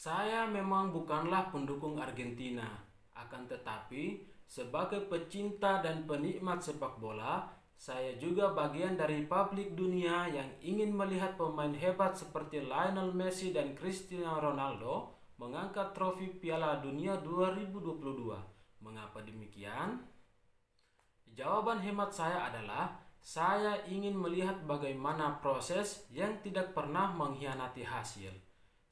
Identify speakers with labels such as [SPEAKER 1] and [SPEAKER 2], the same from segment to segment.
[SPEAKER 1] Saya memang bukanlah pendukung Argentina, akan tetapi sebagai pecinta dan penikmat sepak bola, saya juga bagian dari publik dunia yang ingin melihat pemain hebat seperti Lionel Messi dan Cristiano Ronaldo mengangkat trofi Piala Dunia 2022. Mengapa demikian? Jawaban hemat saya adalah saya ingin melihat bagaimana proses yang tidak pernah mengkhianati hasil.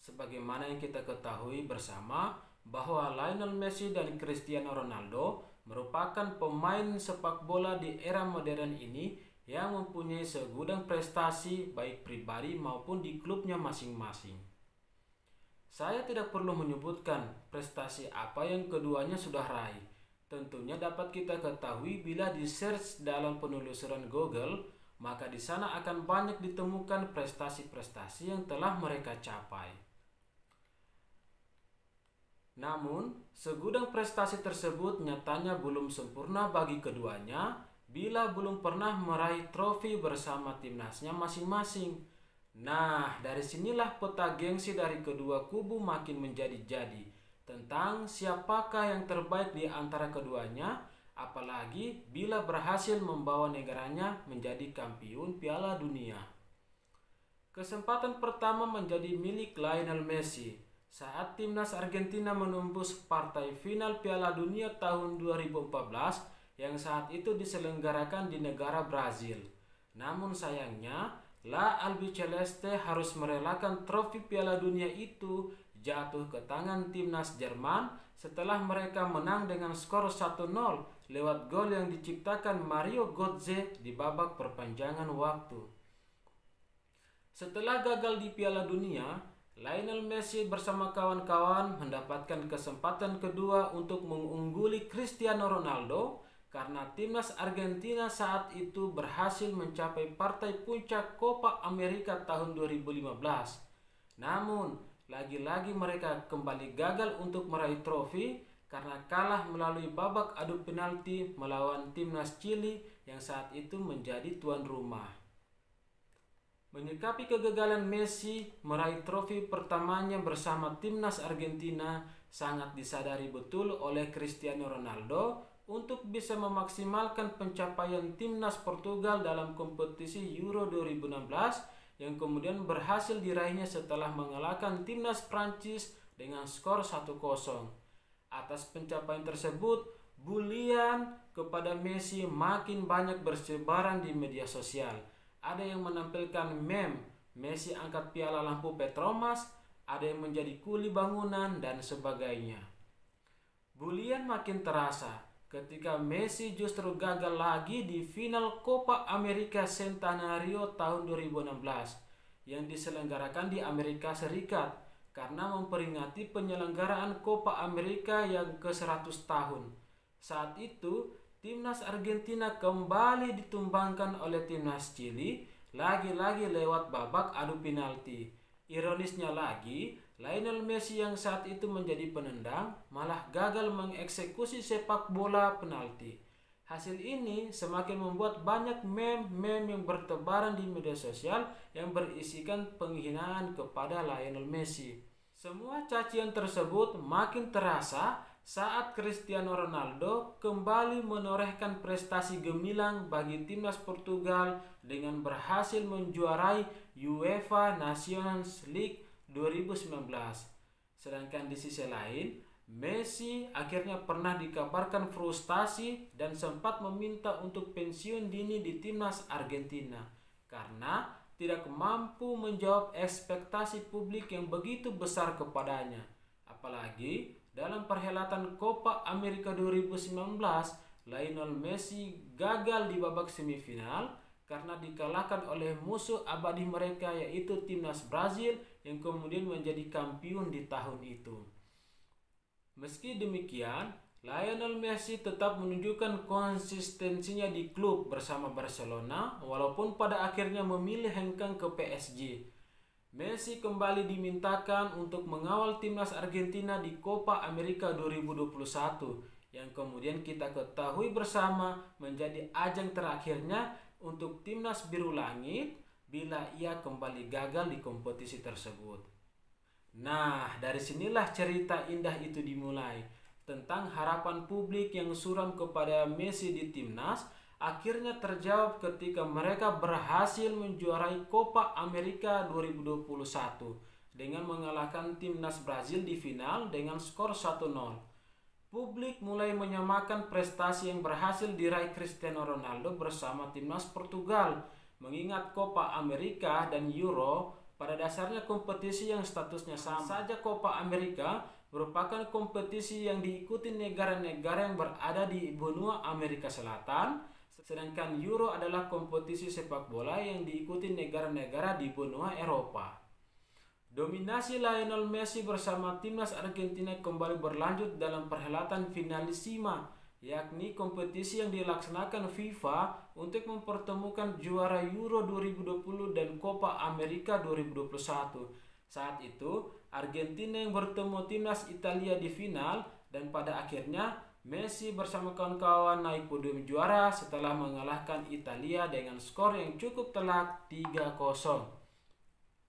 [SPEAKER 1] Sebagaimana yang kita ketahui bersama bahwa Lionel Messi dan Cristiano Ronaldo merupakan pemain sepak bola di era modern ini yang mempunyai segudang prestasi baik pribadi maupun di klubnya masing-masing. Saya tidak perlu menyebutkan prestasi apa yang keduanya sudah raih. Tentunya dapat kita ketahui bila di search dalam penelusuran Google, maka di sana akan banyak ditemukan prestasi-prestasi yang telah mereka capai. Namun, segudang prestasi tersebut nyatanya belum sempurna bagi keduanya bila belum pernah meraih trofi bersama timnasnya masing-masing. Nah, dari sinilah peta gengsi dari kedua kubu makin menjadi-jadi tentang siapakah yang terbaik di antara keduanya, apalagi bila berhasil membawa negaranya menjadi kampiun Piala Dunia. Kesempatan pertama menjadi milik Lionel Messi saat timnas Argentina menembus partai final Piala Dunia tahun 2014 yang saat itu diselenggarakan di negara Brazil. Namun sayangnya, La Albiceleste harus merelakan trofi Piala Dunia itu jatuh ke tangan timnas Jerman setelah mereka menang dengan skor 1-0 lewat gol yang diciptakan Mario Götze di babak perpanjangan waktu. Setelah gagal di Piala Dunia, Lionel Messi bersama kawan-kawan mendapatkan kesempatan kedua untuk mengungguli Cristiano Ronaldo karena timnas Argentina saat itu berhasil mencapai partai puncak Copa America tahun 2015. Namun, lagi-lagi mereka kembali gagal untuk meraih trofi karena kalah melalui babak adu penalti melawan timnas Chili yang saat itu menjadi tuan rumah. Menyikapi kegagalan Messi meraih trofi pertamanya bersama timnas Argentina, sangat disadari betul oleh Cristiano Ronaldo untuk bisa memaksimalkan pencapaian timnas Portugal dalam kompetisi Euro 2016 yang kemudian berhasil diraihnya setelah mengalahkan timnas Prancis dengan skor 1-0. Atas pencapaian tersebut, bulian kepada Messi makin banyak bersebaran di media sosial. Ada yang menampilkan meme Messi angkat piala lampu Petromas, ada yang menjadi kuli bangunan, dan sebagainya. Bulian makin terasa ketika Messi justru gagal lagi di final Copa America Centenario tahun 2016 yang diselenggarakan di Amerika Serikat karena memperingati penyelenggaraan Copa America yang ke-100 tahun. Saat itu, timnas Argentina kembali ditumbangkan oleh timnas Chili, lagi-lagi lewat babak adu penalti. Ironisnya lagi, Lionel Messi yang saat itu menjadi penendang malah gagal mengeksekusi sepak bola penalti. Hasil ini semakin membuat banyak meme-meme yang bertebaran di media sosial yang berisikan penghinaan kepada Lionel Messi. Semua cacian tersebut makin terasa saat Cristiano Ronaldo kembali menorehkan prestasi gemilang bagi timnas Portugal dengan berhasil menjuarai UEFA Nations League 2019. Sedangkan di sisi lain, Messi akhirnya pernah dikabarkan frustasi dan sempat meminta untuk pensiun dini di timnas Argentina karena tidak mampu menjawab ekspektasi publik yang begitu besar kepadanya. Apalagi dalam perhelatan Copa America 2019, Lionel Messi gagal di babak semifinal karena dikalahkan oleh musuh abadi mereka yaitu timnas Brazil yang kemudian menjadi kampiun di tahun itu. Meski demikian, Lionel Messi tetap menunjukkan konsistensinya di klub bersama Barcelona walaupun pada akhirnya memilih hengkang ke PSG. Messi kembali dimintakan untuk mengawal timnas Argentina di Copa America 2021 yang kemudian kita ketahui bersama menjadi ajang terakhirnya untuk timnas biru langit bila ia kembali gagal di kompetisi tersebut. Nah, dari sinilah cerita indah itu dimulai, tentang harapan publik yang suram kepada Messi di timnas akhirnya terjawab ketika mereka berhasil menjuarai Copa America 2021 dengan mengalahkan timnas Brazil di final dengan skor 1-0. Publik mulai menyamakan prestasi yang berhasil diraih Cristiano Ronaldo bersama timnas Portugal, mengingat Copa America dan Euro pada dasarnya kompetisi yang statusnya sama saja. Copa America merupakan kompetisi yang diikuti negara-negara yang berada di benua Amerika Selatan, sedangkan Euro adalah kompetisi sepak bola yang diikuti negara-negara di benua Eropa. Dominasi Lionel Messi bersama timnas Argentina kembali berlanjut dalam perhelatan Finalissima, yakni kompetisi yang dilaksanakan FIFA untuk mempertemukan juara Euro 2020 dan Copa America 2021. Saat itu, Argentina yang bertemu timnas Italia di final dan pada akhirnya Messi bersama kawan-kawan naik podium juara setelah mengalahkan Italia dengan skor yang cukup telak 3-0.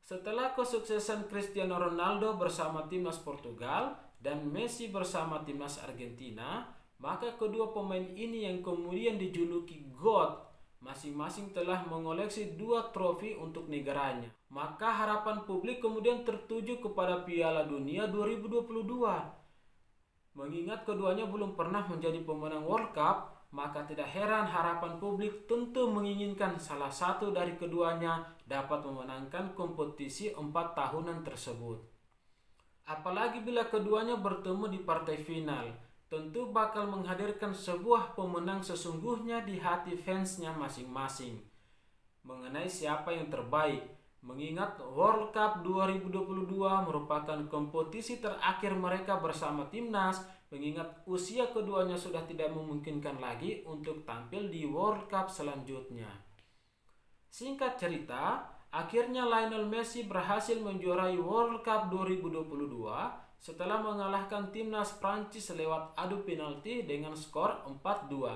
[SPEAKER 1] Setelah kesuksesan Cristiano Ronaldo bersama timnas Portugal dan Messi bersama timnas Argentina, maka kedua pemain ini yang kemudian dijuluki GOAT masing-masing telah mengoleksi 2 trofi untuk negaranya. Maka harapan publik kemudian tertuju kepada Piala Dunia 2022. Mengingat keduanya belum pernah menjadi pemenang World Cup, maka tidak heran harapan publik tentu menginginkan salah satu dari keduanya dapat memenangkan kompetisi 4 tahunan tersebut. Apalagi bila keduanya bertemu di partai final, tentu bakal menghadirkan sebuah pemenang sesungguhnya di hati fansnya masing-masing mengenai siapa yang terbaik, mengingat World Cup 2022 merupakan kompetisi terakhir mereka bersama timnas, mengingat usia keduanya sudah tidak memungkinkan lagi untuk tampil di World Cup selanjutnya. Singkat cerita, akhirnya Lionel Messi berhasil menjuarai World Cup 2022 setelah mengalahkan timnas Prancis lewat adu penalti dengan skor 4-2.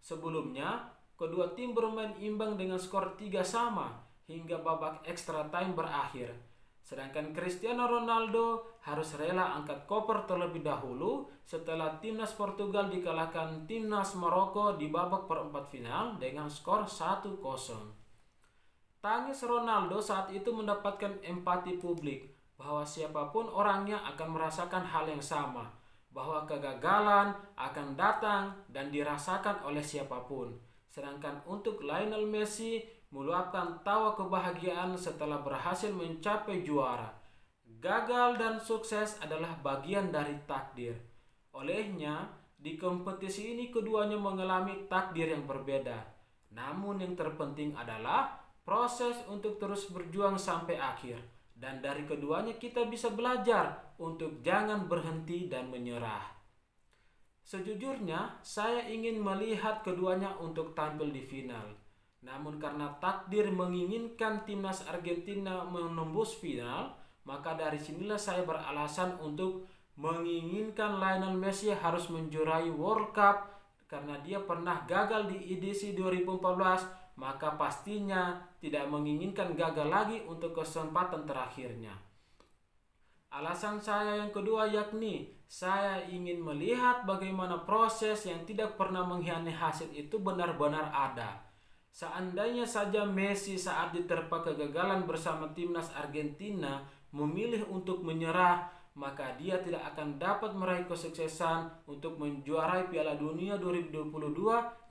[SPEAKER 1] Sebelumnya, kedua tim bermain imbang dengan skor 3-3 hingga babak extra time berakhir. Sedangkan Cristiano Ronaldo harus rela angkat koper terlebih dahulu setelah timnas Portugal dikalahkan timnas Maroko di babak perempat final dengan skor 1-0. Tangis Ronaldo saat itu mendapatkan empati publik bahwa siapapun orangnya akan merasakan hal yang sama, bahwa kegagalan akan datang dan dirasakan oleh siapapun. Sedangkan untuk Lionel Messi meluapkan tawa kebahagiaan setelah berhasil mencapai juara. Gagal dan sukses adalah bagian dari takdir. Olehnya, di kompetisi ini keduanya mengalami takdir yang berbeda. Namun yang terpenting adalah proses untuk terus berjuang sampai akhir. Dan dari keduanya kita bisa belajar untuk jangan berhenti dan menyerah. Sejujurnya, saya ingin melihat keduanya untuk tampil di final. Namun karena takdir menginginkan timnas Argentina menembus final, maka dari sinilah saya beralasan untuk menginginkan Lionel Messi harus menjuarai World Cup karena dia pernah gagal di edisi 2014, maka pastinya tidak menginginkan gagal lagi untuk kesempatan terakhirnya. Alasan saya yang kedua yakni saya ingin melihat bagaimana proses yang tidak pernah mengkhianati hasil itu benar-benar ada. Seandainya saja Messi saat diterpa kegagalan bersama timnas Argentina memilih untuk menyerah, maka dia tidak akan dapat meraih kesuksesan untuk menjuarai Piala Dunia 2022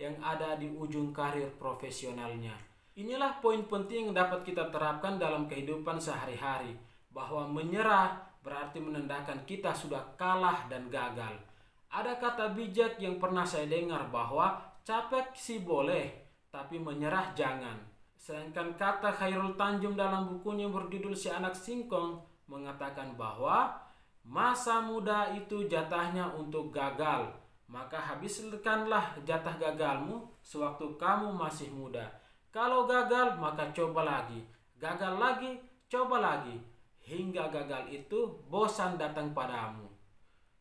[SPEAKER 1] yang ada di ujung karir profesionalnya. Inilah poin penting yang dapat kita terapkan dalam kehidupan sehari-hari, bahwa menyerah berarti menandakan kita sudah kalah dan gagal. Ada kata bijak yang pernah saya dengar bahwa capek sih boleh, tapi menyerah jangan. Sedangkan kata Khairul Tanjung dalam bukunya yang berjudul Si Anak Singkong mengatakan bahwa masa muda itu jatahnya untuk gagal, maka habiskanlah jatah gagalmu sewaktu kamu masih muda. Kalau gagal maka coba lagi, gagal lagi, coba lagi, hingga gagal itu bosan datang padamu.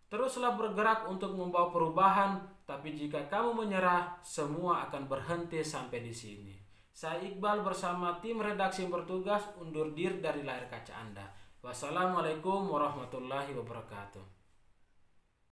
[SPEAKER 1] Teruslah bergerak untuk membawa perubahan, tapi jika kamu menyerah, semua akan berhenti sampai di sini. Saya Iqbal bersama tim redaksi yang bertugas undur diri dari layar kaca Anda. Wassalamualaikum warahmatullahi wabarakatuh.